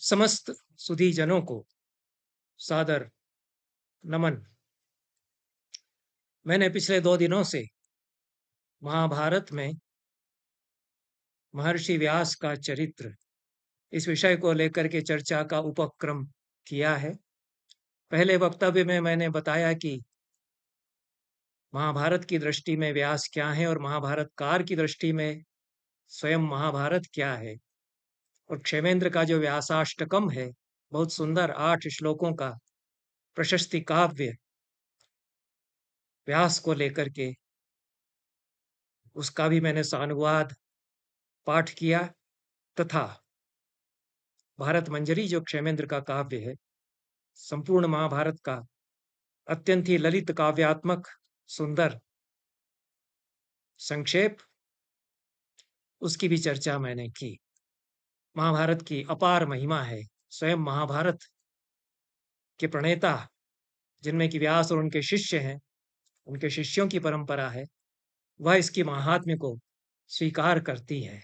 समस्त सुधीजनों को सादर नमन। मैंने पिछले 2 दिनों से महाभारत में महर्षि व्यास का चरित्र इस विषय को लेकर के चर्चा का उपक्रम किया है। पहले वक्तव्य में मैंने बताया कि महाभारत की दृष्टि में व्यास क्या है और महाभारतकार की दृष्टि में स्वयं महाभारत क्या है। और क्षेमेंद्र का जो व्यासाष्टकम है, बहुत सुंदर 8 श्लोकों का प्रशस्ति काव्य व्यास को लेकर के, उसका भी मैंने सानुवाद पाठ किया। तथा भारत मंजरी जो क्षेमेंद्र का काव्य है, संपूर्ण महाभारत का अत्यंत ही ललित काव्यात्मक सुंदर संक्षेप, उसकी भी चर्चा मैंने की। महाभारत की अपार महिमा है। स्वयं महाभारत के प्रणेता, जिनमें कि व्यास और उनके शिष्य हैं, उनके शिष्यों की परंपरा है, वह इसकी महात्म्य को स्वीकार करती है।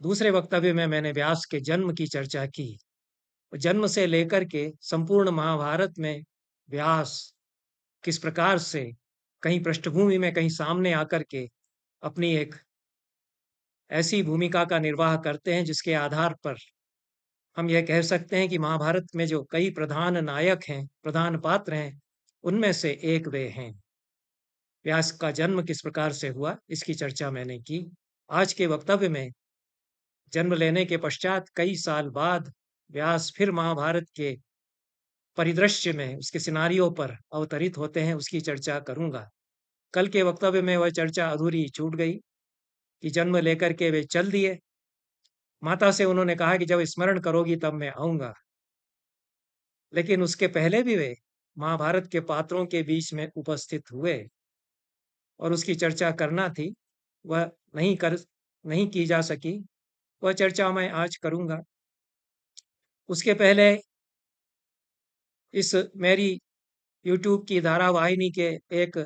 दूसरे वक्तव्य में मैंने व्यास के जन्म की चर्चा की। जन्म से लेकर के संपूर्ण महाभारत में व्यास किस प्रकार से कहीं पृष्ठभूमि में कहीं सामने आकर के अपनी एक ऐसी भूमिका का निर्वाह करते हैं जिसके आधार पर हम यह कह सकते हैं कि महाभारत में जो कई प्रधान नायक हैं, प्रधान पात्र हैं, उनमें से एक वे हैं। व्यास का जन्म किस प्रकार से हुआ, इसकी चर्चा मैंने की। आज के वक्तव्य में जन्म लेने के पश्चात कई साल बाद व्यास फिर महाभारत के परिदृश्य में, उसके सिनारियों पर अवतरित होते हैं, उसकी चर्चा करूंगा। कल के वक्तव्य में वह चर्चा अधूरी छूट गई कि जन्म लेकर के वे चल दिए। माता से उन्होंने कहा कि जब स्मरण करोगी तब मैं आऊंगा। लेकिन उसके पहले भी वे महाभारत के पात्रों के बीच में उपस्थित हुए और उसकी चर्चा करना थी, वह नहीं की जा सकी। वह चर्चा मैं आज करूंगा। उसके पहले इस मेरी यूट्यूब की धारावाहिनी के एक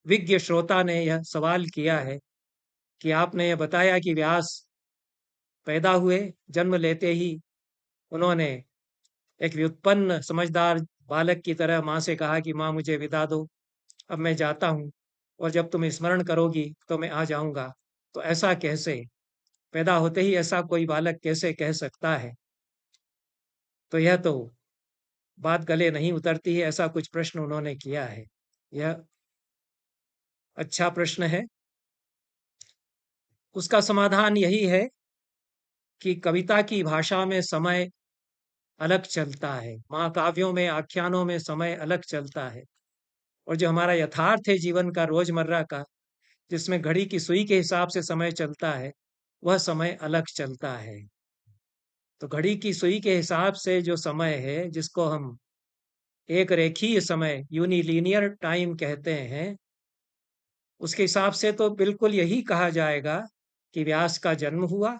विज्ञ श्रोता ने यह सवाल किया है कि आपने यह बताया कि व्यास पैदा हुए, जन्म लेते ही उन्होंने एक व्युत्पन्न समझदार बालक की तरह माँ से कहा कि माँ मुझे विदा दो, अब मैं जाता हूँ और जब तुम स्मरण करोगी तो मैं आ जाऊंगा। तो ऐसा कैसे, पैदा होते ही ऐसा कोई बालक कैसे कह सकता है? तो यह तो बात गले नहीं उतरती है। ऐसा कुछ प्रश्न उन्होंने किया है। यह अच्छा प्रश्न है। उसका समाधान यही है कि कविता की भाषा में समय अलग चलता है, महाकाव्यों में, आख्यानों में समय अलग चलता है। और जो हमारा यथार्थ है जीवन का, रोजमर्रा का, जिसमें घड़ी की सुई के हिसाब से समय चलता है, वह समय अलग चलता है। तो घड़ी की सुई के हिसाब से जो समय है, जिसको हम एक रेखीय समय, यूनिलीनियर टाइम कहते हैं, उसके हिसाब से तो बिल्कुल यही कहा जाएगा कि व्यास का जन्म हुआ,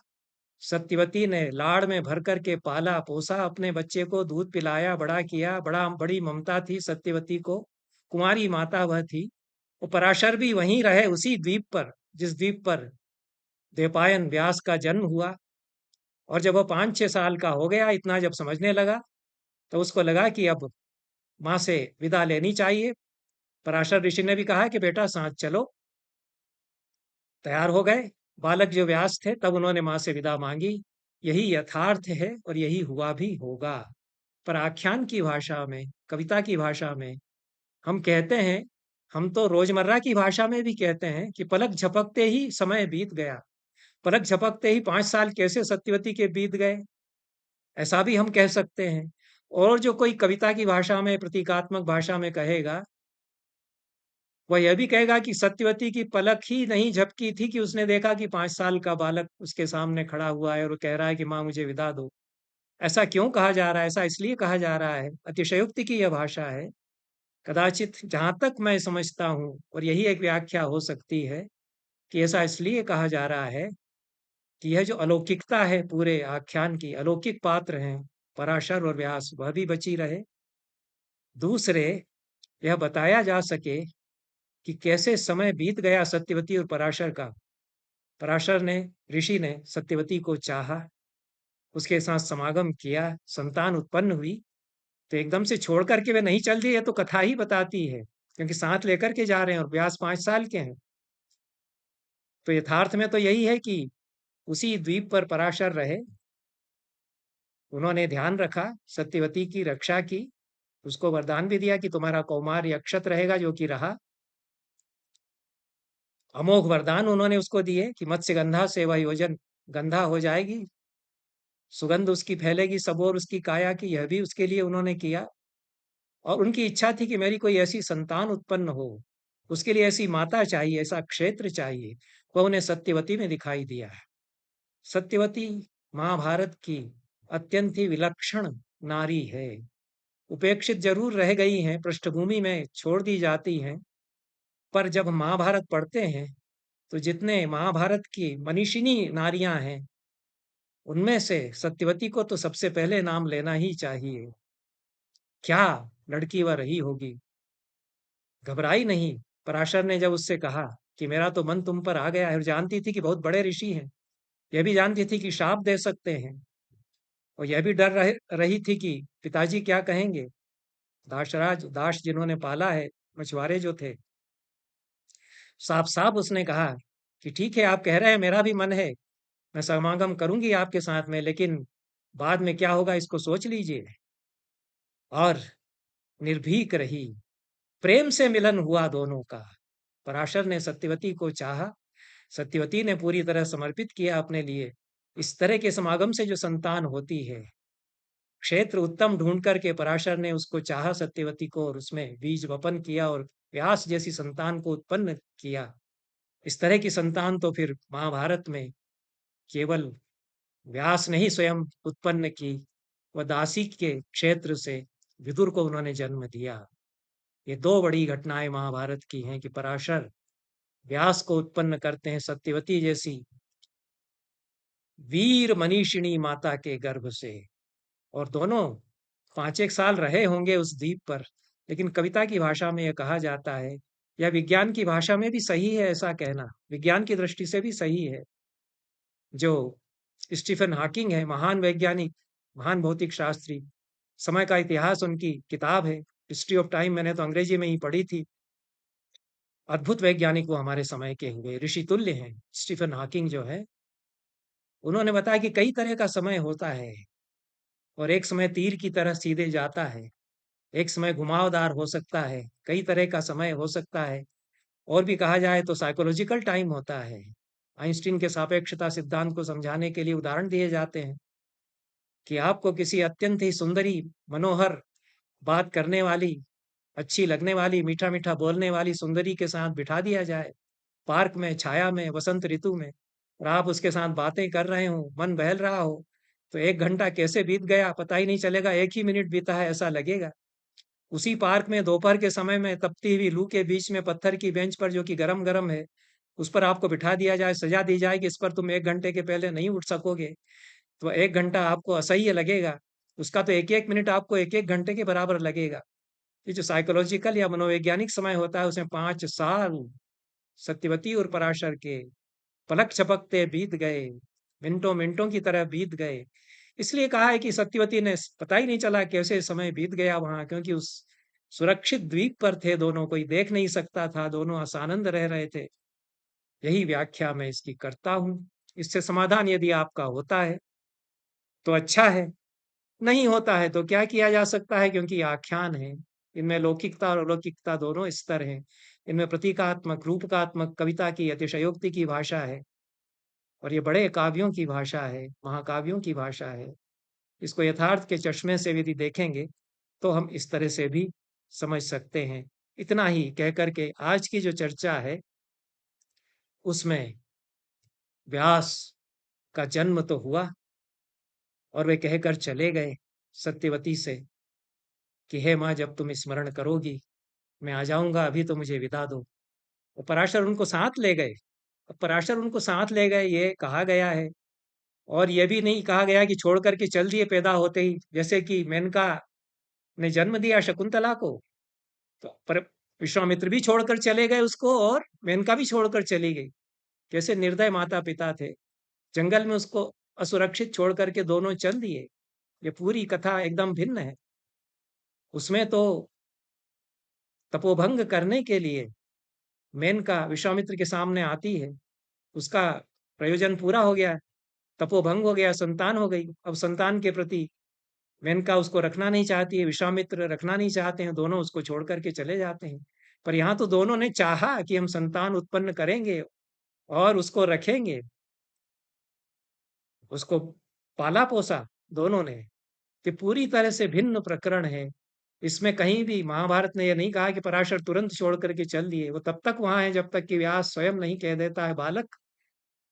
सत्यवती ने लाड़ में भर कर के पाला पोसा, अपने बच्चे को दूध पिलाया, बड़ा किया, बड़ी ममता थी सत्यवती को, कुंवारी माता वह थी। वो पराशर भी वहीं रहे, उसी द्वीप पर जिस द्वीप पर द्वैपायन व्यास का जन्म हुआ। और जब वो 5-6 साल का हो गया, इतना जब समझने लगा, तो उसको लगा कि अब माँ से विदा लेनी चाहिए। पराशर ऋषि ने भी कहा कि बेटा साथ चलो। तैयार हो गए बालक जो व्यास थे, तब उन्होंने माँ से विदा मांगी। यही यथार्थ है और यही हुआ भी होगा। पर आख्यान की भाषा में, कविता की भाषा में हम कहते हैं, हम तो रोजमर्रा की भाषा में भी कहते हैं कि पलक झपकते ही समय बीत गया। पलक झपकते ही 5 साल कैसे सत्यवती के बीत गए, ऐसा भी हम कह सकते हैं। और जो कोई कविता की भाषा में, प्रतीकात्मक भाषा में कहेगा, वह यह भी कहेगा कि सत्यवती की पलक ही नहीं झपकी थी कि उसने देखा कि 5 साल का बालक उसके सामने खड़ा हुआ है और कह रहा है कि माँ मुझे विदा दो। ऐसा क्यों कहा जा रहा है? ऐसा इसलिए कहा जा रहा है, अतिशयोक्ति की यह भाषा है। कदाचित जहां तक मैं समझता हूँ, और यही एक व्याख्या हो सकती है, कि ऐसा इसलिए कहा जा रहा है कि यह जो अलौकिकता है पूरे आख्यान की, अलौकिक पात्र हैं पराशर और व्यास, वह भी बची रहे। दूसरे, यह बताया जा सके कि कैसे समय बीत गया सत्यवती और पराशर का। पराशर ने, ऋषि ने सत्यवती को चाहा, उसके साथ समागम किया, संतान उत्पन्न हुई, तो एकदम से छोड़ करके वे नहीं चल दिए, ये तो कथा ही बताती है, क्योंकि साथ लेकर के जा रहे हैं और व्यास 5 साल के हैं। तो यथार्थ में तो यही है कि उसी द्वीप पर पराशर रहे, उन्होंने ध्यान रखा, सत्यवती की रक्षा की, उसको वरदान भी दिया कि तुम्हारा कौमार्य अक्षत रहेगा, जो कि रहा। अमोघ वरदान उन्होंने उसको दिए कि मत्स्य गंधा से वह योजन गंधा हो जाएगी, सुगंध उसकी फैलेगी सब और उसकी काया की, यह भी उसके लिए उन्होंने किया। और उनकी इच्छा थी कि मेरी कोई ऐसी संतान उत्पन्न हो, उसके लिए ऐसी माता चाहिए, ऐसा क्षेत्र चाहिए। वह उन्हें सत्यवती में दिखाई दिया है। सत्यवती महाभारत की अत्यंत ही विलक्षण नारी है। उपेक्षित जरूर रह गई हैं, पृष्ठभूमि में छोड़ दी जाती हैं, पर जब महाभारत पढ़ते हैं तो जितने महाभारत की मनीषिनी नारियां हैं, उनमें से सत्यवती को तो सबसे पहले नाम लेना ही चाहिए। क्या लड़की वह रही होगी, घबराई नहीं। पराशर ने जब उससे कहा कि मेरा तो मन तुम पर आ गया है, और जानती थी कि बहुत बड़े ऋषि हैं, यह भी जानती थी कि शाप दे सकते हैं, और यह भी डर रही थी कि पिताजी क्या कहेंगे। दासराज, दास जिन्होंने पाला है, मछुआरे जो थे, साफ साफ उसने कहा कि ठीक है, आप कह रहे हैं, मेरा भी मन है, मैं समागम करूंगी आपके साथ में, लेकिन बाद में क्या होगा इसको सोच लीजिए। और निर्भीक रही, प्रेम से मिलन हुआ दोनों का। पराशर ने सत्यवती को चाहा, सत्यवती ने पूरी तरह समर्पित किया अपने लिए। इस तरह के समागम से जो संतान होती है, क्षेत्र उत्तम ढूंढ करके पराशर ने उसको चाहा सत्यवती को, और उसमें बीज वपन किया और व्यास जैसी संतान को उत्पन्न किया। इस तरह की संतान तो फिर महाभारत में केवल व्यास ने ही स्वयं उत्पन्न की। वह दासी के क्षेत्र से विदुर को उन्होंने जन्म दिया। ये दो बड़ी घटनाएं महाभारत की हैं कि पराशर व्यास को उत्पन्न करते हैं सत्यवती जैसी वीर मनीषिणी माता के गर्भ से। और दोनों 5 एक साल रहे होंगे उस द्वीप पर, लेकिन कविता की भाषा में यह कहा जाता है, या विज्ञान की भाषा में भी सही है ऐसा कहना, विज्ञान की दृष्टि से भी सही है। जो स्टीफन हॉकिंग है, महान वैज्ञानिक, महान भौतिक शास्त्री, समय का इतिहास उनकी किताब है, हिस्ट्री ऑफ टाइम, मैंने तो अंग्रेजी में ही पढ़ी थी। अद्भुत वैज्ञानिक वो हमारे समय के हुए, ऋषि तुल्य हैं स्टीफन हॉकिंग जो है। उन्होंने बताया कि कई तरह का समय होता है, और एक समय तीर की तरह सीधे जाता है, एक समय घुमावदार हो सकता है, कई तरह का समय हो सकता है। और भी कहा जाए तो साइकोलॉजिकल टाइम होता है। आइंस्टीन के सापेक्षता सिद्धांत को समझाने के लिए उदाहरण दिए जाते हैं कि आपको किसी अत्यंत ही सुंदरी, मनोहर, बात करने वाली, अच्छी लगने वाली, मीठा मीठा बोलने वाली सुंदरी के साथ बिठा दिया जाए पार्क में, छाया में, वसंत ऋतु में, और आप उसके साथ बातें कर रहे हो, मन बहल रहा हो, तो 1 घंटा कैसे बीत गया पता ही नहीं चलेगा, एक ही मिनट बीता है ऐसा लगेगा। उसी पार्क में दोपहर के समय में तपती हुई लू के बीच में पत्थर की बेंच पर, जो कि गरम गरम है, उस पर आपको बिठा दिया जाए, सजा दी जाए कि इस पर तुम 1 घंटे के पहले नहीं उठ सकोगे, तो 1 घंटा आपको असह्य लगेगा। उसका तो एक एक मिनट आपको एक एक घंटे के बराबर लगेगा। ये जो साइकोलॉजिकल या मनोवैज्ञानिक समय होता है, उसमें 5 साल सत्यवती और पराशर के पलक झपकते बीत गए, मिनटों मिनटों की तरह बीत गए। इसलिए कहा है कि सत्यवती ने पता ही नहीं चला कैसे समय बीत गया वहां, क्योंकि उस सुरक्षित द्वीप पर थे दोनों, कोई देख नहीं सकता था, दोनों आसानंद रह रहे थे। यही व्याख्या मैं इसकी करता हूं। इससे समाधान यदि आपका होता है तो अच्छा है, नहीं होता है तो क्या किया जा सकता है, क्योंकि आख्यान है, इनमें लौकिकता और अलौकिकता दोनों स्तर हैं। इनमें प्रतीकात्मक, रूपकात्मक, कविता की, अतिशयोक्ति की भाषा है, और ये बड़े काव्यों की भाषा है, महाकाव्यों की भाषा है। इसको यथार्थ के चश्मे से यदि देखेंगे तो हम इस तरह से भी समझ सकते हैं। इतना ही कह करके आज की जो चर्चा है उसमें व्यास का जन्म तो हुआ, और वे कहकर चले गए सत्यवती से कि हे माँ, जब तुम स्मरण करोगी मैं आ जाऊंगा, अभी तो मुझे विदा दो। और पराशर उनको साथ ले गए। अब पराशर उनको साथ ले गए ये कहा गया है, और यह भी नहीं कहा गया कि छोड़ करके चल दिए पैदा होते ही, जैसे कि मेनका ने जन्म दिया शकुंतला को, तो पर विश्वामित्र भी छोड़कर चले गए उसको, और मेनका भी छोड़कर चली गई। कैसे निर्दय माता-पिता थे। जंगल में उसको असुरक्षित छोड़ कर के दोनों चल दिए। ये पूरी कथा एकदम भिन्न है। उसमें तो तपोभंग करने के लिए मेनका विश्वामित्र के सामने आती है। उसका प्रयोजन पूरा हो गया, तपोभंग हो गया, संतान हो गई। अब संतान के प्रति मेनका उसको रखना नहीं चाहती है, विश्वामित्र रखना नहीं चाहते हैं, दोनों उसको छोड़ कर के चले जाते हैं। पर यहाँ तो दोनों ने चाहा कि हम संतान उत्पन्न करेंगे और उसको रखेंगे, उसको पाला-पोसा दोनों ने। कि पूरी तरह से भिन्न प्रकरण है। इसमें कहीं भी महाभारत ने ये नहीं कहा कि पराशर तुरंत छोड़ कर के चल दिए। वो तब तक वहाँ हैं जब तक कि व्यास स्वयं नहीं कह देता है बालक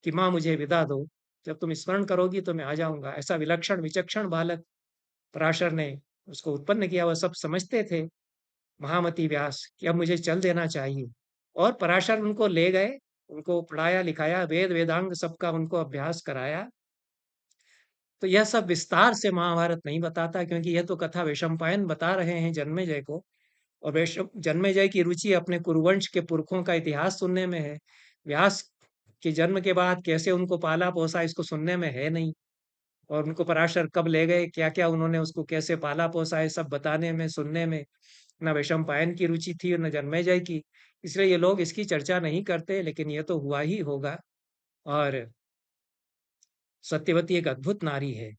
कि माँ मुझे विदा दो। जब तुम स्मरण करोगी तो मैं आ जाऊँगा। ऐसा विलक्षण विचक्षण बालक पराशर ने उसको उत्पन्न किया। वह सब समझते थे महामति व्यास कि अब मुझे चल देना चाहिए। और पराशर उनको ले गए, उनको पढ़ाया लिखाया, वेद वेदांग सबका उनको अभ्यास कराया। तो यह सब विस्तार से महाभारत नहीं बताता, क्योंकि यह तो कथा वैशंपायन बता रहे हैं जन्मेजय को। और जन्मेजय की रुचि अपने कुरुवंश के पुरखों का इतिहास सुनने में है। व्यास के जन्म के बाद कैसे उनको पाला पोसा इसको सुनने में है नहीं। और उनको पराशर कब ले गए, क्या क्या उन्होंने उसको कैसे पाला पोसा है, सब बताने में सुनने में न वैशंपायन की रुचि थी और न जन्मेजय की। इसलिए ये लोग इसकी चर्चा नहीं करते, लेकिन ये तो हुआ ही होगा। और सत्यवती एक अद्भुत नारी है,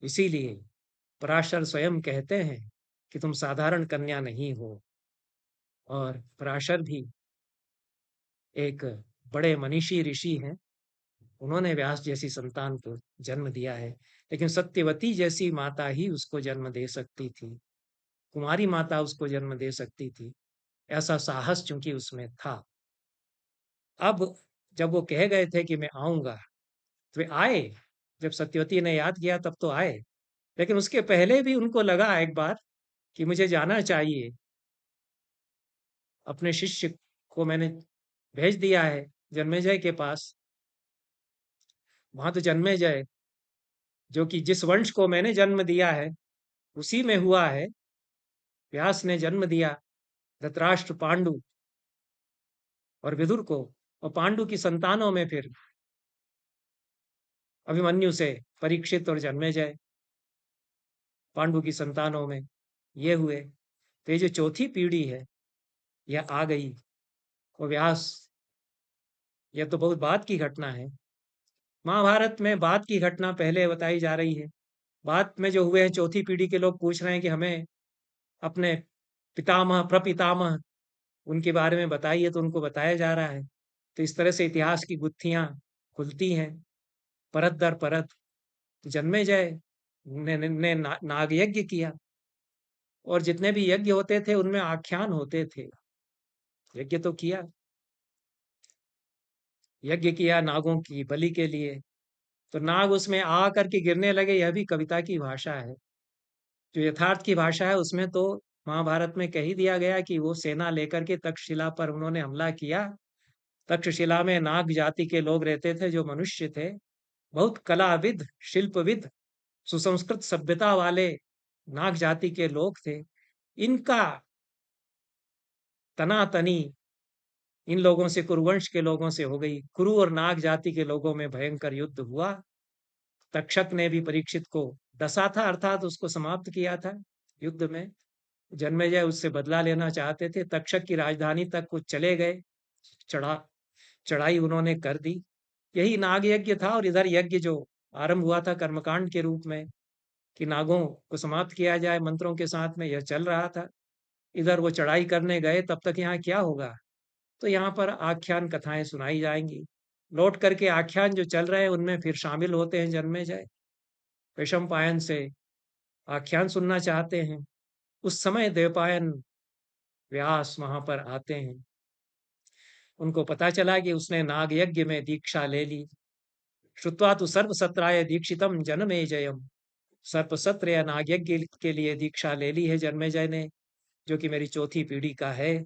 इसीलिए पराशर स्वयं कहते हैं कि तुम साधारण कन्या नहीं हो। और पराशर भी एक बड़े मनीषी ऋषि हैं। उन्होंने व्यास जैसी संतान को जन्म दिया है, लेकिन सत्यवती जैसी माता ही उसको जन्म दे सकती थी। कुमारी माता उसको जन्म दे सकती थी। ऐसा साहस चूंकि उसमें था। अब जब वो कह गए थे कि मैं आऊंगा, तो वे आए। जब सत्यवती ने याद किया तब तो आए, लेकिन उसके पहले भी उनको लगा एक बार कि मुझे जाना चाहिए। अपने शिष्य को मैंने भेज दिया है जन्मेजय के पास। वहां तो जन्मेजय, जो कि जिस वंश को मैंने जन्म दिया है उसी में हुआ है। व्यास ने जन्म दिया धृतराष्ट्र, पांडु और विदुर को। और पांडु की संतानों में फिर अभिमन्यु से परीक्षित और जन्मेजय, पांडु की संतानों में ये हुए। तो ये जो चौथी पीढ़ी है यह आ गई। और व्यास, यह तो बहुत बाद की घटना है। महाभारत में बाद की घटना पहले बताई जा रही है। बाद में जो हुए हैं चौथी पीढ़ी के लोग पूछ रहे हैं कि हमें अपने पितामह प्रपितामह उनके बारे में बताइए, तो उनको बताया जा रहा है। तो इस तरह से इतिहास की गुत्थियां खुलती हैं परत दर परत। तो जन्मेजय ने नाग यज्ञ किया, और जितने भी यज्ञ होते थे उनमें आख्यान होते थे। यज्ञ तो किया, यज्ञ किया नागों की बलि के लिए। तो नाग उसमें आ करके गिरने लगे, यह भी कविता की भाषा है। जो यथार्थ की भाषा है उसमें तो महाभारत में कह ही दिया गया कि वो सेना लेकर के तक्षशिला पर उन्होंने हमला किया। तक्षशिला में नाग जाति के लोग रहते थे, जो मनुष्य थे, बहुत कलाविद, शिल्पविद, सुसंस्कृत सभ्यता वाले नाग जाति के लोग थे। इनका तनातनी इन लोगों से, कुरुवंश के लोगों से हो गई। कुरु और नाग जाति के लोगों में भयंकर युद्ध हुआ। तक्षक ने भी परीक्षित को डसा था, अर्थात उसको समाप्त किया था युद्ध में। जन्मेजय उससे बदला लेना चाहते थे, तक्षक की राजधानी तक वो चले गए। चढ़ा चढ़ाई उन्होंने कर दी। यही नाग यज्ञ था। और इधर यज्ञ जो आरंभ हुआ था कर्मकांड के रूप में कि नागों को समाप्त किया जाए मंत्रों के साथ में, यह चल रहा था। इधर वो चढ़ाई करने गए, तब तक यहाँ क्या होगा। तो यहाँ पर आख्यान कथाएं सुनाई जाएंगी। लौट करके आख्यान जो चल रहे हैं उनमें फिर शामिल होते हैं जन्मेजय। वैशंपायन से आख्यान सुनना चाहते हैं। उस समय देवपायन व्यास वहां पर आते हैं। उनको पता चला कि उसने नाग यज्ञ में दीक्षा ले ली। श्रुत्वा तो सर्वसत्राय दीक्षितम जन्मेजयम। सर्पसत्र या नाग यज्ञ के लिए दीक्षा ले ली है जन्मेजय ने, जो कि मेरी चौथी पीढ़ी का है,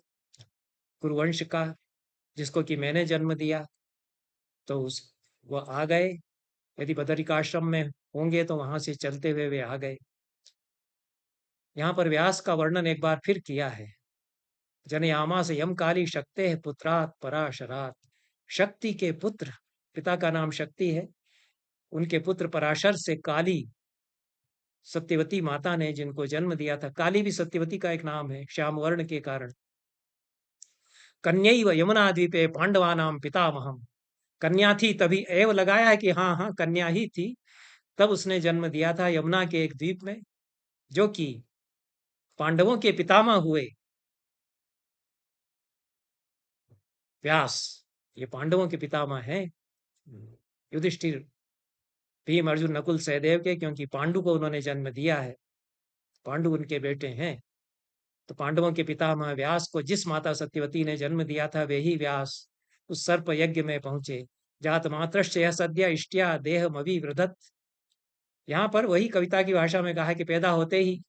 कुरुवंश का, जिसको कि मैंने जन्म दिया। तो उस वो आ गए। यदि बदरिकाश्रम में होंगे तो वहां से चलते हुए वे आ गए। यहाँ पर व्यास का वर्णन एक बार फिर किया है। जनयामास यम काली शक्ते पुत्रात् पराशरात्। शक्ति के पुत्र, पिता का नाम शक्ति है, उनके पुत्र पराशर से काली सत्यवती माता ने जिनको जन्म दिया था, काली भी सत्यवती का एक नाम है श्याम वर्ण के कारण। कन्यैव यमुना द्वीपे पांडवानाम पितामहम, कन्या थी तभी एव लगाया है कि हाँ हाँ कन्या ही थी, तब उसने जन्म दिया था यमुना के एक द्वीप में, जो कि पांडवों के पितामह हुए व्यास। ये पांडवों के पितामह हैं युधिष्ठिर, भीम, अर्जुन, नकुल, सहदेव के, क्योंकि पांडु को उन्होंने जन्म दिया है, पांडु उनके बेटे हैं। तो पांडवों के पितामह व्यास को जिस माता सत्यवती ने जन्म दिया था, वे ही व्यास उस सर्प यज्ञ में पहुंचे। जात मात्रश्च यह सद्य इष्ट्या देहम अभिवृधत। यहाँ पर वही कविता की भाषा में कहा कि पैदा होते ही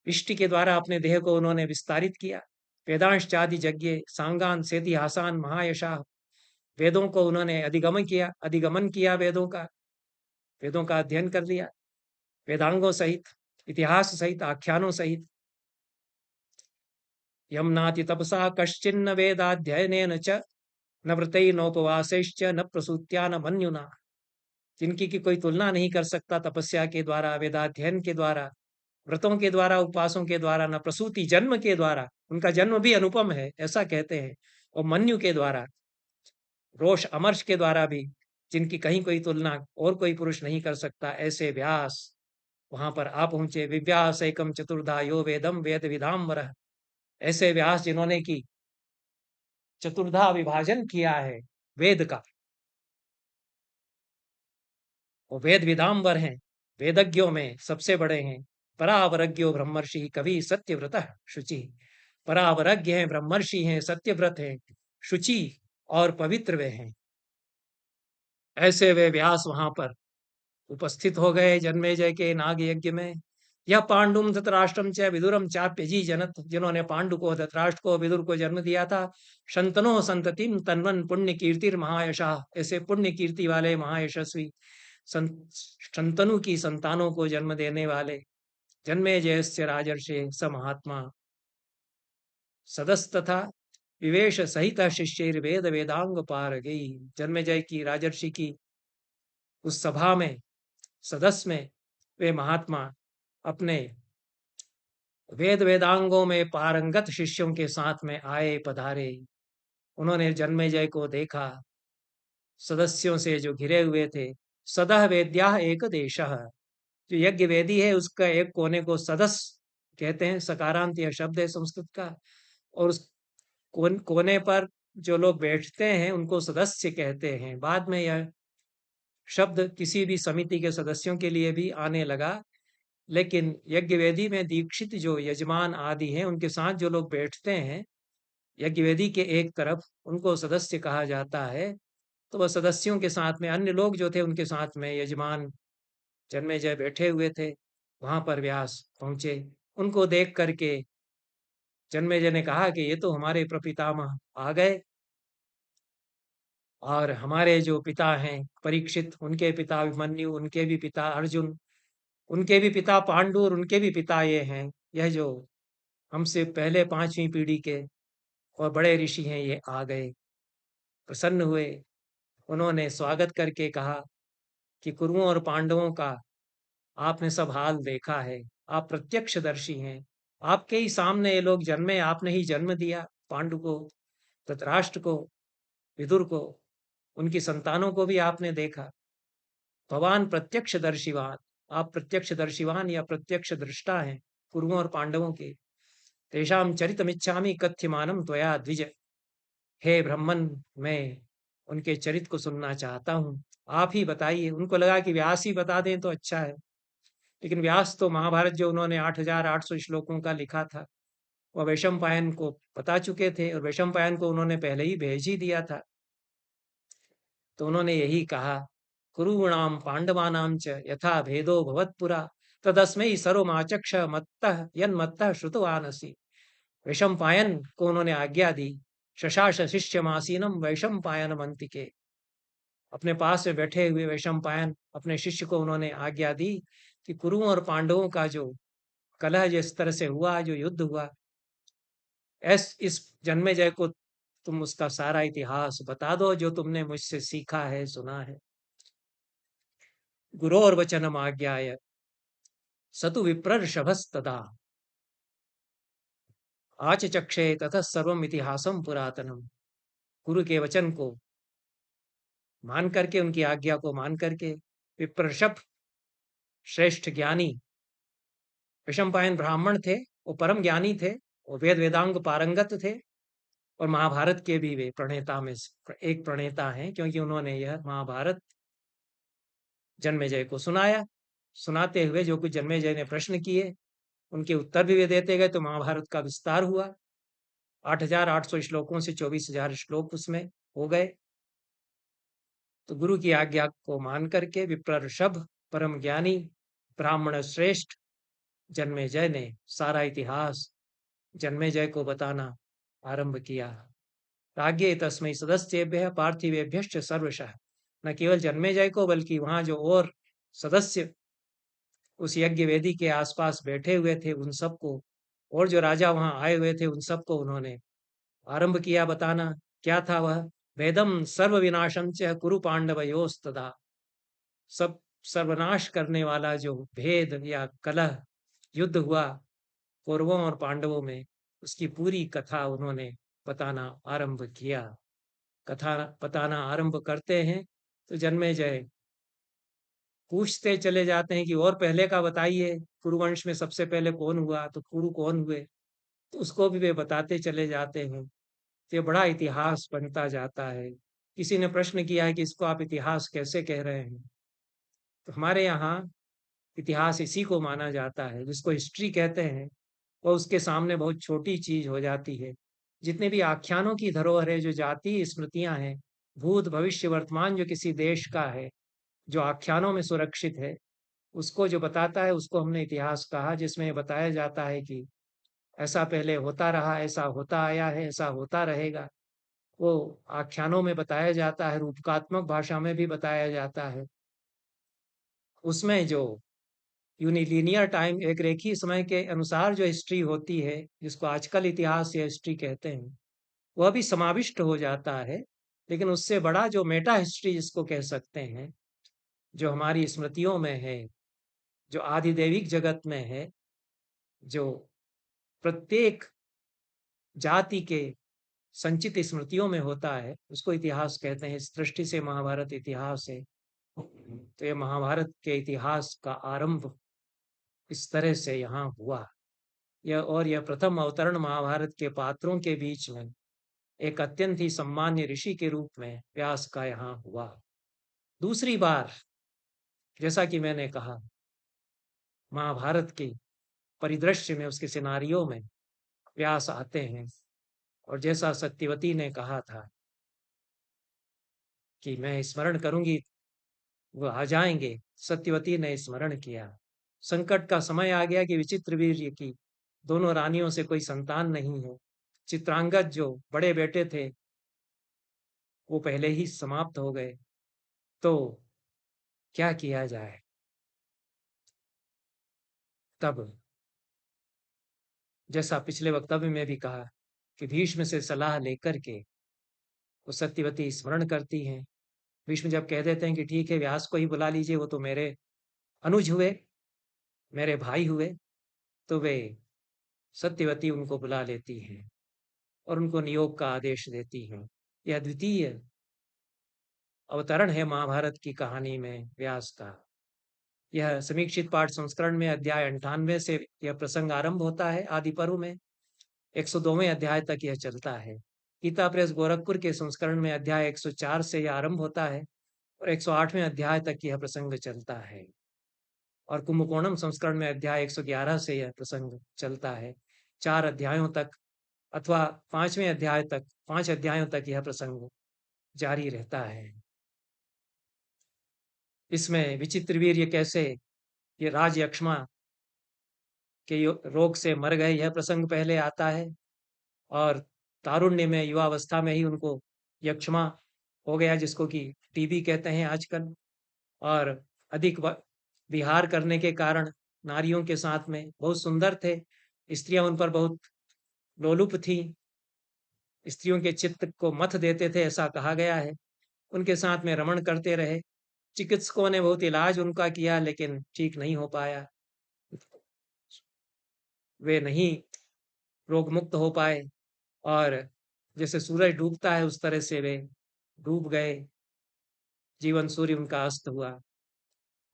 इष्टि के द्वारा अपने देह को उन्होंने विस्तारित किया। वेदांश्चादि यज्ञ सांगान सेति हासान महायशाह, वेदों को उन्होंने अधिगमन किया वेदों का अध्ययन कर लिया, वेदांगों सहित, इतिहास सहित, आख्यानों सहित। यमनाति तपसा कश्चिन्न वेदाध्ययनेन च न व्रतैर्नोपवासैश्च न प्रसूत्या न मन्युना, जिनकी की कोई तुलना नहीं कर सकता तपस्या के द्वारा, वेदाध्ययन के द्वारा, व्रतों के द्वारा, उपवासों के द्वारा, न प्रसूति जन्म के द्वारा, उनका जन्म भी अनुपम है ऐसा कहते हैं, और मन्यु के द्वारा, रोष अमर्ष के द्वारा भी, जिनकी कहीं कोई तुलना और कोई पुरुष नहीं कर सकता, ऐसे व्यास वहां पर आ पहुंचे। विव्यास एकम चतुर्धा यो वेदम वेद विधाम्बर, ऐसे व्यास जिन्होंने की चतुर्धा विभाजन किया है वेद का, वो वेद विधाम्बर हैं, वेदज्ञों में सबसे बड़े हैं। परावरज्ञो ब्रह्मर्षि कवि सत्यव्रत शुचि, परावरज्ञ हैं, ब्रह्मर्षि हैं, सत्यव्रत हैं, शुचि और पवित्र वे हैं। ऐसे वे व्यास वहां पर उपस्थित हो गए जन्मेजय के नाग यज्ञ में। यह पांडुम धृतराष्ट्रम च विदुरम चाप्यजी जनत, जिन्होंने पांडु को, धृतराष्ट्र को, विदुर को जन्म दिया था। शंतनो संततिम तन्वन पुण्य कीर्तिर महायशा, ऐसे पुण्य कीर्ति वाले महायशस्वी शंतनु की संतानों को जन्म देने वाले जन्मेजयस्य राजर्षे स महात्मा सदस तथा विवेश सहित शिष्य वेद वेदांग पार गई। जन्मेजय की राजर्षि की उस सभा में, सदस्य में, वे महात्मा अपने वेद वेदांगों में पारंगत शिष्यों के साथ में आए पधारे। उन्होंने जन्मेजय को देखा, सदस्यों से जो घिरे हुए थे। सदह वेद्या एक देशः, जो यज्ञ वेदी है उसका एक कोने को सदस्य कहते हैं, सकारांत यह शब्द है संस्कृत का, और उस कोने पर जो लोग बैठते हैं उनको सदस्य कहते हैं। बाद में यह शब्द किसी भी समिति के सदस्यों के लिए भी आने लगा, लेकिन यज्ञ वेदी में दीक्षित जो यजमान आदि हैं उनके साथ जो लोग बैठते हैं यज्ञ वेदी के एक तरफ, उनको सदस्य कहा जाता है। तो वह सदस्यों के साथ में अन्य लोग जो थे उनके साथ में यजमान जन्मेजय बैठे हुए थे। वहां पर व्यास पहुंचे, उनको देख करके जन्मेजय ने कहा कि ये तो हमारे प्रपितामह आ गए, और हमारे जो पिता हैं परीक्षित, उनके पिता अभिमन्यु, उनके भी पिता अर्जुन, उनके भी पिता पांडु, और उनके भी पिता ये हैं। यह जो हमसे पहले पांचवी पीढ़ी के और बड़े ऋषि हैं ये आ गए। प्रसन्न हुए, उन्होंने स्वागत करके कहा कि कुरुओं और पांडवों का आपने सब हाल देखा है, आप प्रत्यक्षदर्शी हैं, आपके ही सामने ये लोग जन्मे, आपने ही जन्म दिया पांडु को, धृतराष्ट्र को, विदुर को, उनकी संतानों को भी आपने देखा। भगवान प्रत्यक्षदर्शिवान, आप प्रत्यक्षदर्शिवान या प्रत्यक्ष दृष्टा हैं कुरुओं और पांडवों के। तेषाम चरितमिच्छामि कथ्यमानम त्वया द्विज, हे ब्रह्मन, मैं उनके चरित को सुनना चाहता हूँ, आप ही बताइए। उनको लगा कि व्यास ही बता दें तो अच्छा है, लेकिन व्यास तो महाभारत जो उन्होंने 8,800 श्लोकों का लिखा था वह वैशंपायन को बता चुके थे, और वैशंपायन को उन्होंने पहले ही भेज ही दिया था। तो उन्होंने यही कहा, कुरूणाम पांडवानाम च यथा भेदो भवत्पुरा तदस्मै सर्वमाचक्ष मत्तः यन्मत्तः श्रुतवानसि। वैशंपायन को उन्होंने आज्ञा दी, शशाश शिष्यमासीनम वैशंपायन मंतिके, अपने पास में बैठे हुए वैशंपायन अपने शिष्य को उन्होंने आज्ञा दी कि कुरुओं और पांडवों का जो कलह जिस तरह से हुआ, जो युद्ध हुआ, इस जन्मेजय को तुम उसका सारा इतिहास बता दो जो तुमने मुझसे सीखा है, सुना है। गुरोर्वचनम आज्ञाय सतु विप्रर्षभस्तदा आचचक्षे ततः सर्वम इतिहासम पुरातनम। गुरु के वचन को मान करके, उनकी आज्ञा को मान करके विप्रर्षभ श्रेष्ठ ज्ञानी, वैशंपायन ब्राह्मण थे, वो परम ज्ञानी थे, वो वेद वेदांग पारंगत थे, और महाभारत के भी वे प्रणेता में एक प्रणेता हैं, क्योंकि उन्होंने यह महाभारत जन्मेजय को सुनाया। सुनाते हुए जो कुछ जन्मेजय ने प्रश्न किए उनके उत्तर भी वे देते गए, तो महाभारत का विस्तार हुआ। 8,800 श्लोकों से 24,000 श्लोक उसमें हो गए। तो गुरु की आज्ञा को मान करके विप्रर्षभ परम ज्ञानी ब्राह्मण श्रेष्ठ जन्मेजय ने सारा इतिहास जन्मेजय को बताना आरंभ किया। राज्ञे तस्मै सदस्येभ्यः पार्थिवेभ्यश्च सर्वशः। न केवल जन्मेजय को, बल्कि वहां जो और सदस्य उस यज्ञ वेदी के आसपास बैठे हुए थे उन सबको, और जो राजा वहां आए हुए थे उन सबको उन्होंने आरंभ किया बताना। क्या था वह? वेदम सर्व विनाशं च कुरु पांडवयोस्तदा। सब सर्वनाश करने वाला जो भेद या कलह युद्ध हुआ कौरवों और पांडवों में, उसकी पूरी कथा उन्होंने बताना आरंभ किया। कथा बताना आरंभ करते हैं तो जन्मेजय पूछते चले जाते हैं कि और पहले का बताइए, कुरुवंश में सबसे पहले कौन हुआ, तो कुरु कौन हुए, तो उसको भी वे बताते चले जाते हैं। तो ये बड़ा इतिहास बनता जाता है। किसी ने प्रश्न किया है कि इसको आप इतिहास कैसे कह रहे हैं, तो हमारे यहाँ इतिहास इसी को माना जाता है, जिसको हिस्ट्री कहते हैं, वो उसके सामने बहुत छोटी चीज हो जाती है। जितने भी आख्यानों की धरोहर है, जो जाति स्मृतियां हैं, भूत भविष्य वर्तमान जो किसी देश का है, जो आख्यानों में सुरक्षित है, उसको जो बताता है उसको हमने इतिहास कहा। जिसमें बताया जाता है कि ऐसा पहले होता रहा, ऐसा होता आया है, ऐसा होता रहेगा, वो आख्यानों में बताया जाता है, रूपकात्मक भाषा में भी बताया जाता है। उसमें जो यूनिलीनियर टाइम, एक रेखीय समय के अनुसार जो हिस्ट्री होती है, जिसको आजकल इतिहास या हिस्ट्री कहते हैं, वह भी समाविष्ट हो जाता है। लेकिन उससे बड़ा जो मेटा हिस्ट्री जिसको कह सकते हैं, जो हमारी स्मृतियों में है, जो आदिदैविक जगत में है, जो प्रत्येक जाति के संचित स्मृतियों में होता है, उसको इतिहास कहते हैं। इस दृष्टि से महाभारत इतिहास है। तो ये महाभारत के इतिहास का आरंभ इस तरह से यहाँ हुआ। यह प्रथम अवतरण महाभारत के पात्रों के बीच में एक अत्यंत ही सम्मान्य ऋषि के रूप में व्यास का यहाँ हुआ। दूसरी बार, जैसा कि मैंने कहा, महाभारत के परिदृश्य में, उसके सिनारियों में व्यास आते हैं। और जैसा सत्यवती ने कहा था कि मैं स्मरण करूंगी, वो आ जाएंगे, सत्यवती ने स्मरण किया। संकट का समय आ गया कि विचित्र वीर्य की दोनों रानियों से कोई संतान नहीं है। चित्रांगद जो बड़े बेटे थे वो पहले ही समाप्त हो गए, तो क्या किया जाए? तब, जैसा पिछले वक्तव्य में भी कहा, कि भीष्म से सलाह लेकर के वो सत्यवती स्मरण करती हैं। भीष्म जब कह देते हैं कि ठीक है, व्यास को ही बुला लीजिए, वो तो मेरे अनुज हुए, मेरे भाई हुए, तो वे सत्यवती उनको बुला लेती हैं और उनको नियोग का आदेश देती हैं। यह द्वितीय अवतरण है महाभारत की कहानी में व्यास का। यह समीक्षित पाठ संस्करण में अध्याय 98 से यह प्रसंग आरंभ होता है। आदि पर्व में 102वें अध्याय तक यह चलता है। गीता प्रेस गोरखपुर के संस्करण में अध्याय 104 से यह आरंभ होता है और 108वें अध्याय तक यह प्रसंग चलता है। और कुंभकोणम संस्करण में अध्याय 111 से यह प्रसंग चलता है। 4 अध्यायों तक, अथवा 5वें अध्याय तक, 5 अध्यायों तक यह प्रसंग जारी रहता है। इसमें विचित्र वीर्य कैसे ये राज यक्ष्मा के रोग से मर गए, यह प्रसंग पहले आता है। और तारुण्य में, युवावस्था में ही उनको यक्ष्मा हो गया, जिसको कि टीबी कहते हैं आजकल। और अधिक विहार करने के कारण नारियों के साथ में, बहुत सुंदर थे, स्त्रियां उन पर बहुत लोलुप थी, स्त्रियों के चित्त को मथ देते थे, ऐसा कहा गया है। उनके साथ में रमण करते रहे। चिकित्सकों ने बहुत इलाज उनका किया, लेकिन ठीक नहीं हो पाया। वे नहीं रोग मुक्त हो पाए, और जैसे सूरज डूबता है उस तरह से वे डूब गए। जीवन सूर्य उनका अस्त हुआ।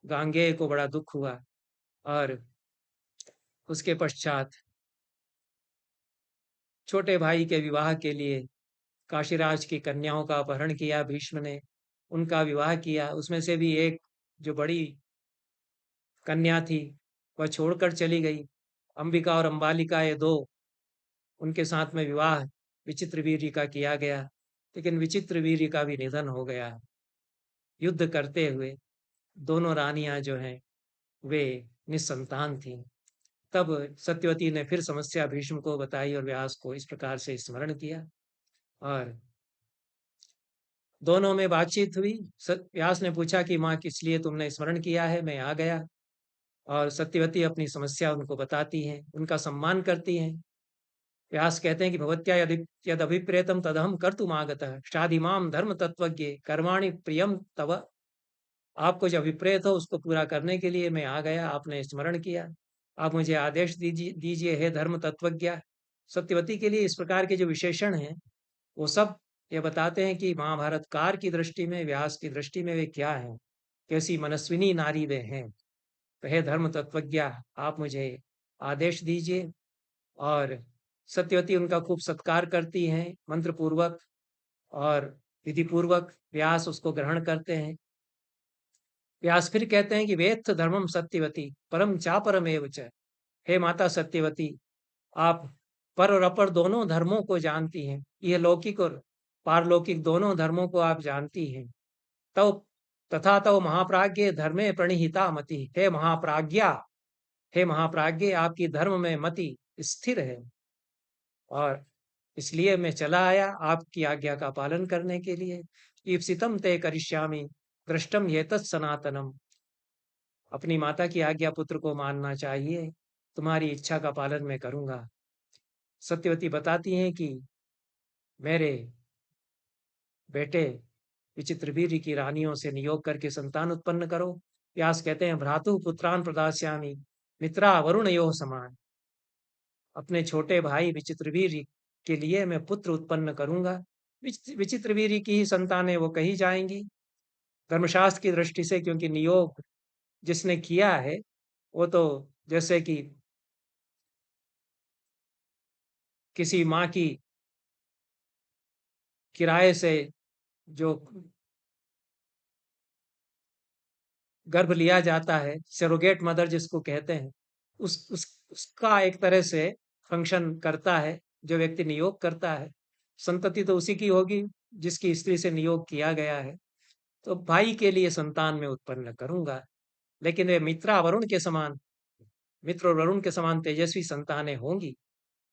गांगेय को बड़ा दुख हुआ, और उसके पश्चात छोटे भाई के विवाह के लिए काशीराज की कन्याओं का अपहरण किया भीष्म ने। उनका विवाह किया। उसमें से भी एक जो बड़ी कन्या थी वह छोड़कर चली गई। अंबिका और अंबालिका, ये दो, उनके साथ में विवाह विचित्रवीर्य का किया गया, लेकिन विचित्रवीर्य का भी निधन हो गया युद्ध करते हुए। दोनों रानियां जो हैं वे निस्संतान थीं। तब सत्यवती ने फिर समस्या भीष्म को बताई और व्यास को इस प्रकार से स्मरण किया, और दोनों में बातचीत हुई। व्यास ने पूछा कि माँ, किस लिए तुमने स्मरण किया है? मैं आ गया। और सत्यवती अपनी समस्या उनको बताती हैं, उनका सम्मान करती हैं। व्यास कहते हैं कि भगवत्या यद अभिप्रेतम तदहम कर्तुम आगतः शाधिमाम धर्म तत्वज्ञ कर्माणि प्रियम तव। आपको जो अभिप्रेत हो उसको पूरा करने के लिए मैं आ गया, आपने स्मरण किया। आप मुझे आदेश दीजिए दीजिए हे धर्म तत्वज्ञ। सत्यवती के लिए इस प्रकार के जो विशेषण हैं वो सब ये बताते हैं कि महाभारत कार की दृष्टि में, व्यास की दृष्टि में वे क्या हैं, कैसी मनस्विनी नारी वे हैं। तो हे धर्म तत्वज्ञ, आप मुझे आदेश दीजिए। और सत्यवती उनका खूब सत्कार करती हैं मंत्र पूर्वक और विधि पूर्वक। व्यास उसको ग्रहण करते हैं। व्यास फिर कहते हैं कि वेत्थ धर्मम सत्यवती परम चापरमेव च। हे माता सत्यवती, आप पर और अपर दोनों धर्मों को जानती हैं। यह लौकिक और पारलौकिक दोनों धर्मों को आप जानती हैं। तव तथा तव महाप्राज्ञ धर्मे प्रणिहिता मति। हे महाप्राज्ञा, हे महाप्राज्ञ, आपकी धर्म में मति स्थिर है, और इसलिए मैं चला आया आपकी आज्ञा का पालन करने के लिए। ईप्सितम ते करिष्यामि दृष्टम ये तत्सनातनम। अपनी माता की आज्ञा पुत्र को मानना चाहिए, तुम्हारी इच्छा का पालन मैं करूंगा। सत्यवती बताती हैं कि मेरे बेटे विचित्रवीर्य की रानियों से नियोग करके संतान उत्पन्न करो। व्यास कहते हैं भ्रातु पुत्रान प्रदास्यामि मित्रा वरुण यो समान। अपने छोटे भाई विचित्रवीर्य के लिए मैं पुत्र उत्पन्न करूंगा। विचित्रवीर्य की ही संतानें वो कही जाएंगी धर्मशास्त्र की दृष्टि से, क्योंकि नियोग जिसने किया है वो तो जैसे कि किसी माँ की किराए से जो गर्भ लिया जाता है, सरोगेट मदर जिसको कहते हैं, उसका एक तरह से फंक्शन करता है जो व्यक्ति नियोग करता है। संतति तो उसी की होगी जिसकी स्त्री से नियोग किया गया है। तो भाई के लिए संतान में उत्पन्न करूंगा, लेकिन वे मित्रा वरुण के समान, मित्र और वरुण के समान तेजस्वी संतानें होंगी।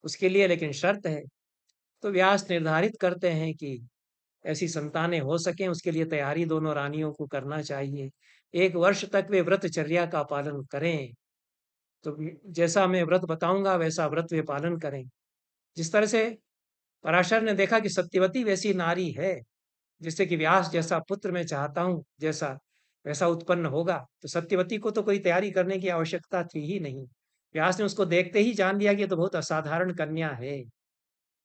उसके लिए लेकिन शर्त है। तो व्यास निर्धारित करते हैं कि ऐसी संतानें हो सकें उसके लिए तैयारी दोनों रानियों को करना चाहिए। 1 वर्ष तक वे व्रतचर्या का पालन करें। तो जैसा मैं व्रत बताऊंगा वैसा व्रत वे पालन करें। जिस तरह से पराशर ने देखा कि सत्यवती वैसी नारी है जिससे कि व्यास जैसा पुत्र मैं चाहता हूं जैसा वैसा उत्पन्न होगा, तो सत्यवती को तो कोई तैयारी करने की आवश्यकता थी ही नहीं। व्यास ने उसको देखते ही जान लिया कि ये तो बहुत असाधारण कन्या है,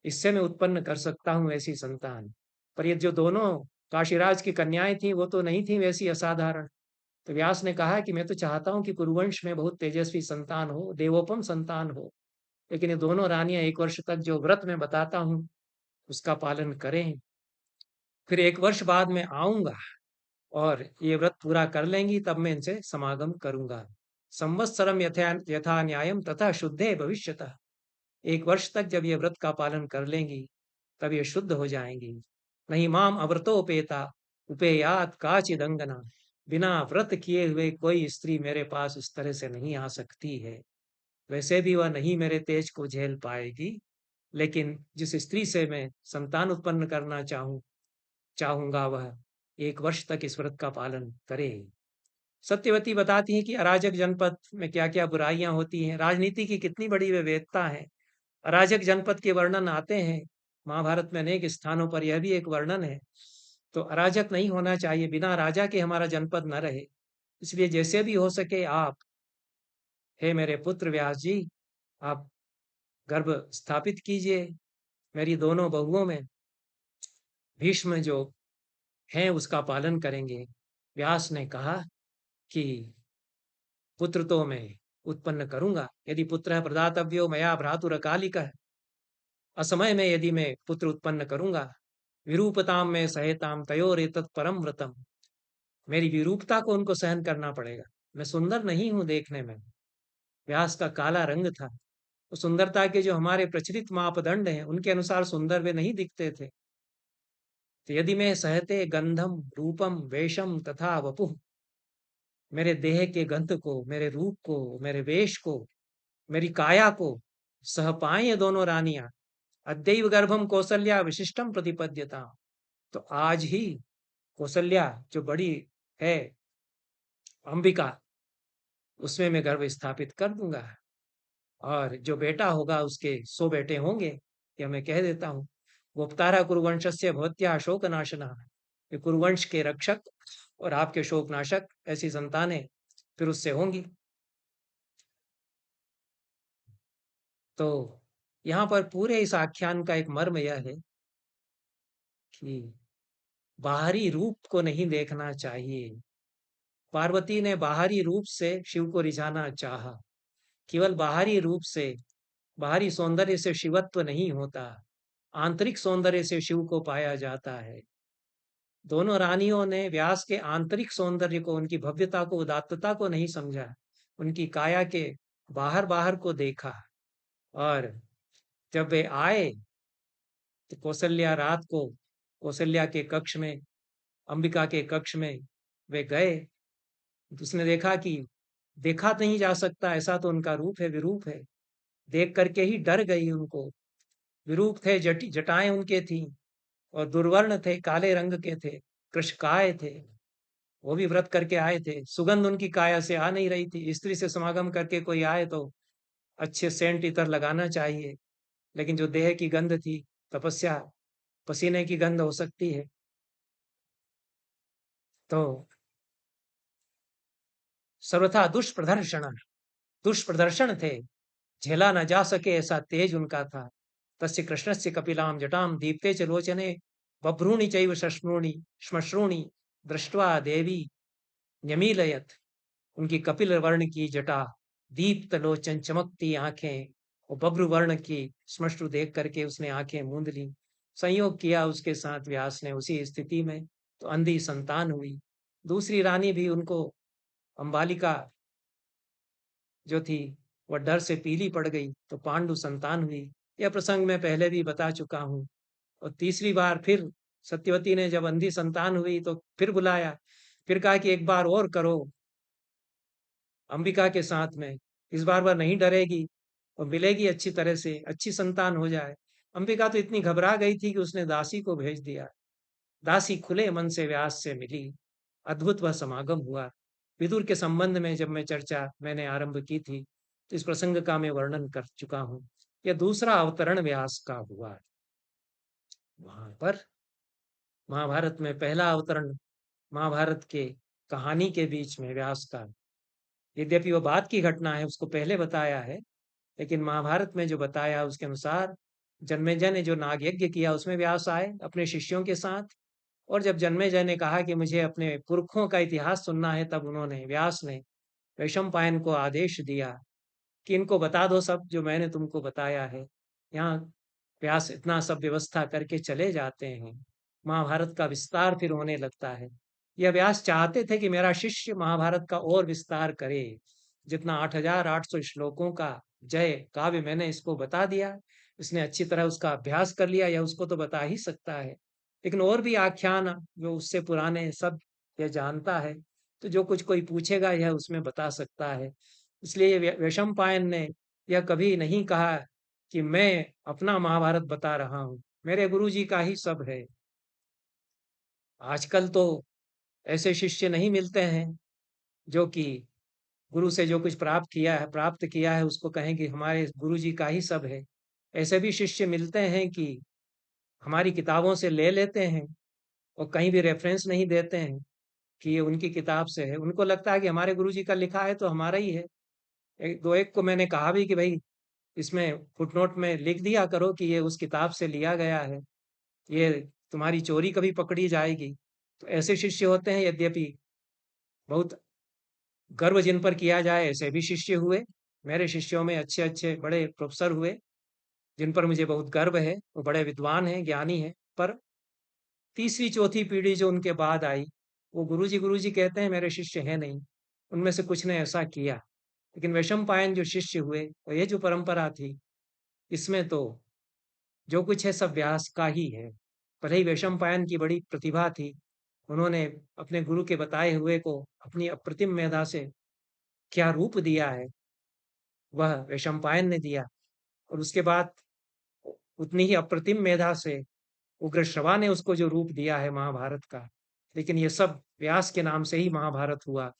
इससे मैं उत्पन्न कर सकता हूँ ऐसी संतान। पर ये जो दोनों काशीराज की कन्याएं थीं वो तो नहीं थी वैसी असाधारण। तो व्यास ने कहा कि मैं तो चाहता हूँ कि कुरुवंश में बहुत तेजस्वी संतान हो, देवोपम संतान हो, लेकिन ये दोनों रानियां 1 वर्ष तक जो व्रत मैं बताता हूँ उसका पालन करें। फिर 1 वर्ष बाद मैं आऊंगा और ये व्रत पूरा कर लेंगी, तब मैं इनसे समागम करूंगा। संवत्सरम यथा यथा न्यायम तथा शुद्धे भविष्यतः। 1 वर्ष तक जब ये व्रत का पालन कर लेंगी तब ये शुद्ध हो जाएंगी। नहीं माम अव्रतोपेता उपेयात काचिदंगना। बिना व्रत किए हुए कोई स्त्री मेरे पास इस तरह से नहीं आ सकती है। वैसे भी वह नहीं मेरे तेज को झेल पाएगी, लेकिन जिस स्त्री से मैं संतान उत्पन्न करना चाहूंगा वह 1 वर्ष तक इस व्रत का पालन करे। सत्यवती बताती है कि अराजक जनपद में क्या क्या बुराइयां होती हैं, राजनीति की कितनी बड़ी विविधता है। अराजक जनपद के वर्णन आते हैं महाभारत में अनेक स्थानों पर यह भी एक वर्णन है। तो अराजक नहीं होना चाहिए, बिना राजा के हमारा जनपद न रहे। इसलिए जैसे भी हो सके आप, हे मेरे पुत्र व्यास जी, आप गर्भ स्थापित कीजिए मेरी दोनों बहुओं में। भीष्म जो हैं उसका पालन करेंगे। व्यास ने कहा कि पुत्र तो मैं उत्पन्न करूंगा, यदि पुत्र प्रदातव्यो मया भ्रातुरकालिकः, असमय में यदि मैं पुत्र उत्पन्न करूंगा, विरूपताम में सहेताम तयोरेतत् परम व्रतम, मेरी विरूपता को उनको सहन करना पड़ेगा। मैं सुंदर नहीं हूं देखने में। व्यास का काला रंग था, तो सुंदरता के जो हमारे प्रचलित मापदंड हैं उनके अनुसार सुंदर वे नहीं दिखते थे। तो यदि मैं सहते गंधम रूपम वेशम तथा वपुः, मेरे देह के गंध को, मेरे रूप को, मेरे वेश को, मेरी काया को सह पाएं ये दोनों रानियां, अद्यैव गर्भम कौसल्या विशिष्टम प्रतिपद्यता, तो आज ही कौसल्या जो बड़ी है अंबिका, उसमें मैं गर्भ स्थापित कर दूंगा। और जो बेटा होगा उसके 100 बेटे होंगे, यह मैं कह देता हूँ। गुप्तारा कुरुवंशस्य भवत्या शोकनाशनः, ये कुरुवंश के रक्षक और आपके शोकनाशक ऐसी संतानें फिर उससे होंगी। तो यहाँ पर पूरे इस आख्यान का एक मर्म यह है कि बाहरी रूप को नहीं देखना चाहिए। पार्वती ने बाहरी रूप से शिव को रिझाना चाहा। केवल बाहरी रूप से, बाहरी सौंदर्य से शिवत्व नहीं होता, आंतरिक सौंदर्य से शिव को पाया जाता है। दोनों रानियों ने व्यास के आंतरिक सौंदर्य को, उनकी भव्यता को, उदात्तता को नहीं समझा, उनकी काया के बाहर बाहर को देखा। और जब वे आए तो कौशल्या रात को कौशल्या के कक्ष में, अंबिका के कक्ष में वे गए, तो उसने देखा कि देखा नहीं जा सकता ऐसा तो उनका रूप है, विरूप है। देख करके ही डर गई उनको। विरूप थे, जटाएं उनके थी और दुर्वर्ण थे, काले रंग के थे, कृशकाय थे। वो भी व्रत करके आए थे, सुगंध उनकी काया से आ नहीं रही थी। स्त्री से समागम करके कोई आए तो अच्छे सेंट इतर लगाना चाहिए, लेकिन जो देह की गंध थी, तपस्या, पसीने की गंध हो सकती है। तो सर्वथा दुष्प्रदर्शन, दुष्प्रदर्शन थे, झेला न जा सके ऐसा तेज उनका था। तस्य कृष्णस्य कपिलां जटां दीप्ते च लोचने बभ्रूणि चैव शश्रूणि श्मश्रूणि दृष्ट्वा देवी न्यमीलयत, उनकी कपिल वर्ण की जटा, दीप्त लोचन चमकती आंखें और बभ्र वर्ण की श्मश्रु देख करके उसने आंखें मूंद ली। संयोग किया उसके साथ व्यास ने उसी स्थिति में, तो अंधी संतान हुई। दूसरी रानी भी उनको, अंबालिका जो थी, वह डर से पीली पड़ गई, तो पांडु संतान हुई। यह प्रसंग मैं पहले भी बता चुका हूँ। और तीसरी बार फिर सत्यवती ने जब अंधी संतान हुई तो फिर बुलाया, फिर कहा कि एक बार और करो अंबिका के साथ में, इस बार वह नहीं डरेगी और मिलेगी अच्छी तरह से, अच्छी संतान हो जाए। अंबिका तो इतनी घबरा गई थी कि उसने दासी को भेज दिया। दासी खुले मन से व्यास से मिली, अद्भुत वह समागम हुआ। विदुर के संबंध में जब मैं चर्चा मैंने आरंभ की थी, तो इस प्रसंग का मैं वर्णन कर चुका हूँ। यह दूसरा अवतरण व्यास का हुआ। वहां पर महाभारत में पहला अवतरण, महाभारत के कहानी के बीच में व्यास का, यद्यपि वो बाद की घटना है, उसको पहले बताया है, लेकिन महाभारत में जो बताया उसके अनुसार जन्मेजय ने जो नाग यज्ञ किया उसमें व्यास आए अपने शिष्यों के साथ। और जब जन्मेजय ने कहा कि मुझे अपने पुरखों का इतिहास सुनना है, तब उन्होंने, व्यास ने वैशंपायन को आदेश दिया कि इनको बता दो सब जो मैंने तुमको बताया है। यहाँ व्यास इतना सब व्यवस्था करके चले जाते हैं, महाभारत का विस्तार फिर होने लगता है। यह व्यास चाहते थे कि मेरा शिष्य महाभारत का और विस्तार करे। जितना 8,800 श्लोकों का जय काव्य मैंने इसको बता दिया, इसने अच्छी तरह उसका अभ्यास कर लिया, यह उसको तो बता ही सकता है। लेकिन और भी आख्यान जो उससे पुराने सब यह जानता है, तो जो कुछ कोई पूछेगा यह उसमें बता सकता है। इसलिए वैशंपायन ने यह कभी नहीं कहा कि मैं अपना महाभारत बता रहा हूँ, मेरे गुरुजी का ही सब है। आजकल तो ऐसे शिष्य नहीं मिलते हैं जो कि गुरु से जो कुछ प्राप्त किया है उसको कहें कि हमारे गुरुजी का ही सब है। ऐसे भी शिष्य मिलते हैं कि हमारी किताबों से ले लेते हैं और कहीं भी रेफ़रेंस नहीं देते हैं कि ये उनकी किताब से है। उनको लगता है कि हमारे गुरुजी का लिखा है तो हमारा ही है। एक दो एक को मैंने कहा भी कि भई इसमें फुटनोट में लिख दिया करो कि ये उस किताब से लिया गया है, ये तुम्हारी चोरी कभी पकड़ी जाएगी। तो ऐसे शिष्य होते हैं, यद्यपि बहुत गर्व जिन पर किया जाए ऐसे भी शिष्य हुए। मेरे शिष्यों में अच्छे-अच्छे बड़े प्रोफ़ेसर हुए, जिन पर मुझे बहुत गर्व है, वो बड़े विद्वान हैं, ज्ञानी हैं। पर तीसरी चौथी पीढ़ी जो उनके बाद आई, वो गुरुजी, गुरुजी कहते हैं, मेरे शिष्य हैं नहीं। उनमें से कुछ ने ऐसा किया। लेकिन वैशंपायन जो शिष्य हुए और ये जो परंपरा थी, इसमें तो जो कुछ है सब व्यास का ही है। भले ही वैशंपायन की बड़ी प्रतिभा थी, उन्होंने अपने गुरु के बताए हुए को अपनी अप्रतिम मेधा से क्या रूप दिया है, वह वैशंपायन ने दिया। और उसके बाद उतनी ही अप्रतिम मेधा से उग्रश्रवा ने उसको जो रूप दिया है महाभारत का। लेकिन ये सब व्यास के नाम से ही महाभारत हुआ,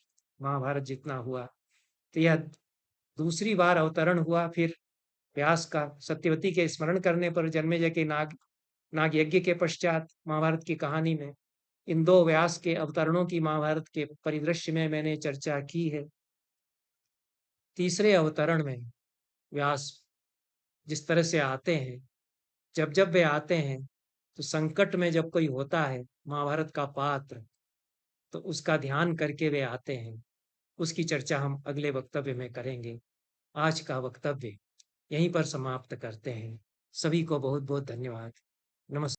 महाभारत जितना हुआ। तो यह दूसरी बार अवतरण हुआ फिर व्यास का सत्यवती के स्मरण करने पर जन्मेजय के नाग यज्ञ के पश्चात महाभारत की कहानी में इन दो व्यास के अवतरणों की महाभारत के परिदृश्य में मैंने चर्चा की है। तीसरे अवतरण में व्यास जिस तरह से आते हैं, जब वे आते हैं तो संकट में जब कोई होता है महाभारत का पात्र, तो उसका ध्यान करके वे आते हैं। उसकी चर्चा हम अगले वक्तव्य में करेंगे। आज का वक्तव्य यहीं पर समाप्त करते हैं। सभी को बहुत बहुत धन्यवाद। नमस्कार।